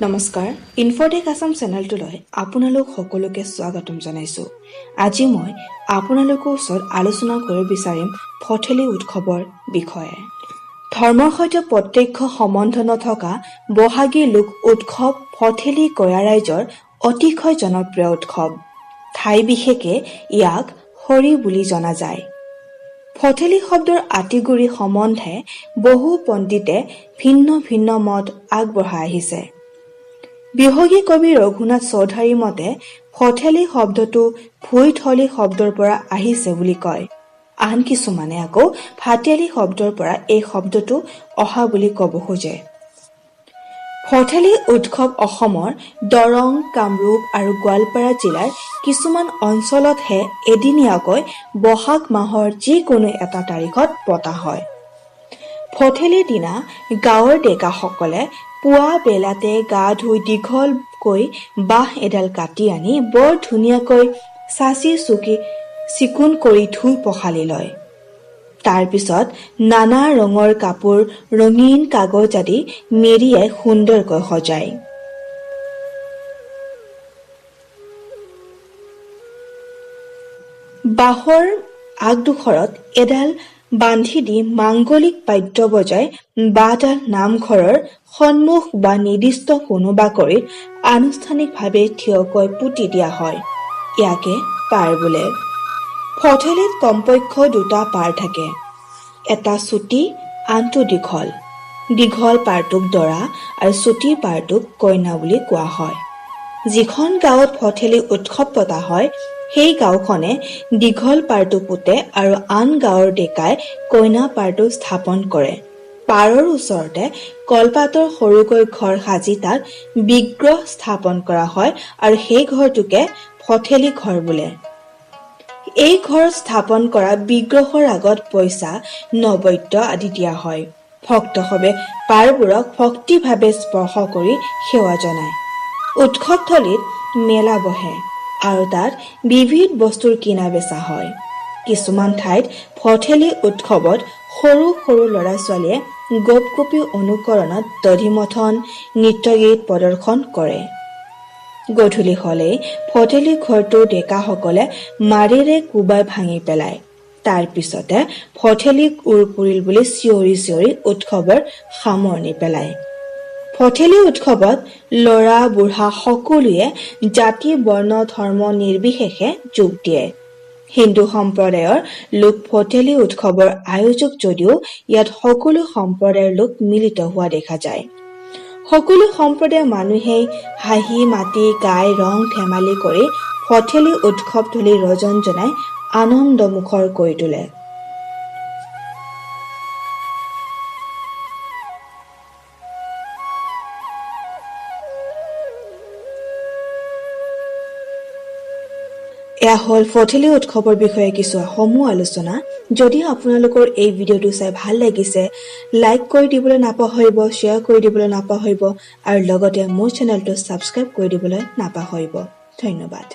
নমস্কাৰ ইনফোটেক আসাম চেনেলটোলৈ আপোনালোক সকলোকে স্বাগতম জনাইছোঁ। আজি মই আপোনালোকৰ ওচৰত আলোচনা কৰিব বিচাৰিম ভঠেলি উৎসৱৰ বিষয়ে। ধৰ্মৰ সৈতে প্ৰত্যক্ষ সম্বন্ধ নথকা বহাগী লোক উৎসৱ ভঠেলি গঞা ৰাইজৰ অতিশয় জনপ্ৰিয় উৎসৱ। ঠাই বিশেষে ইয়াক হৰি বুলি জনা যায়। ভঠেলি শব্দৰ আঁতিগুৰি সম্বন্ধে বহু পণ্ডিতে ভিন্ন ভিন্ন মত আগবঢ়াই আহিছে। বিহগী কবি ৰঘুনাথ চৌধুৰীৰ মতে ভঠেলি শব্দটো ভুইথলি শব্দৰ পৰা আহিছে বুলি কয়। আন কিছুমানে আকৌ ভাটিয়ালি শব্দৰ পৰা এই শব্দটো অহা বুলি ক'ব খোজে। ভঠেলি উৎসৱ অসমৰ দৰং, কামৰূপ আৰু গোৱালপাৰা জিলাৰ কিছুমান অঞ্চলতহে এদিনীয়াকৈ বহাগ মাহৰ যিকোনো এটা তাৰিখত পতা হয়। ভঠেলিৰ দিনা গাঁৱৰ ডেকাসকলে পুৱা বেলাতে গা ধুই দীঘলকৈ বাঁহ এডাল কাটি আনি বৰ ধুনীয়াকৈ চাচি চুকি চিকুণ কৰি ধুই পখালি লয়। তাৰ পিছত নানা ৰঙৰ কাপোৰ, ৰঙীন কাগজ আদি মেৰিয়াই সুন্দৰকৈ সজায়। বাঁহৰ আগডোখৰত এডাল বান্ধি দি মাংগলিক বাদ্য বজাই বাঁহডাল নামঘৰৰ সন্মুখ বা নিৰ্দিষ্ট কোনো বাকৰিত আনুষ্ঠানিকভাৱে থিয়কৈ পুতি দিয়া হয়। ইয়াকে পাৰ বোলে। ভঠেলিত কমপক্ষে দুটা পাৰ থাকে, এটা চুটি আনটো দীঘল। দীঘল পাৰটোক দৰা আৰু চুটি পাৰটোক কইনা বুলি কোৱা হয়। যিখন গাঁৱত ভঠেলি উৎসৱ পতা হয় সেই গাঁওখনে দীঘল পাৰটো পুতে আৰু আন গাঁৱৰ ডেকাই কইনা পাৰটো স্থাপন কৰে। পাৰৰ ওচৰতে কলপাতৰ সৰুকৈ ঘৰ সাজি তাত বিগ্ৰহ স্থাপন কৰা হয় আৰু সেই ঘৰটোকে ভঠেলি ঘৰ বোলে। এই ঘৰ স্থাপন কৰা বিগ্ৰহৰ আগত পইচা, নৈবেদ্য আদি দিয়া হয়। ভক্তসৱে পাৰবোৰক ভক্তিভাৱে স্পৰ্শ কৰি সেৱা জনায়। উৎসৱথলীত মেলা বহে আৰু তাত বিবিধ বস্তুৰ কিনা বেচা হয়। কিছুমান ঠাইত ভঠেলি উৎসৱত সৰু সৰু ল'ৰা ছোৱালীয়ে গোপ-গোপী অনুকৰণত দধিমথন, নৃত্যগীত প্ৰদৰ্শন কৰে। গধূলি হলেই ভঠেলি ঘৰটো ডেকাসকলে মাৰিৰে কোবাই ভাঙি পেলায়। তাৰ পিছতে ভঠেলি উৰ পৰিল বুলি চিঞৰি চিঞৰি উৎসৱৰ সামৰণি পেলায়। ভঠেলি উৎসৱত ল'ৰা বুঢ়া সকলোৱে জাতি বৰ্ণ ধৰ্ম নিৰ্বিশেষে যোগ দিয়ে। হিন্দু সম্প্ৰদায়ৰ লোক ভঠেলি উৎসৱৰ আয়োজক যদিও ইয়াত সকলো সম্প্ৰদায়ৰ লোক মিলিত হোৱা দেখা যায়। সকলো সম্প্ৰদায়ৰ মানুহেই হাঁহি মাতি গাই ৰং ধেমালি কৰি ভঠেলি উৎসৱথলী ৰজনজনাই আনন্দমুখৰ কৰি তোলে। এয়া হ'ল ভঠেলি উৎসৱৰ বিষয়ে কিছু সমূহ আলোচনা। যদি আপোনালোকৰ এই ভিডিঅ'টো চাই ভাল লাগিছে, লাইক কৰি দিবলৈ নাপাহৰিব, শ্বেয়াৰ কৰি দিবলৈ নাপাহৰিব আৰু লগতে মোৰ চেনেলটো ছাবস্ক্ৰাইব কৰি দিবলৈ নাপাহৰিব। ধন্যবাদ।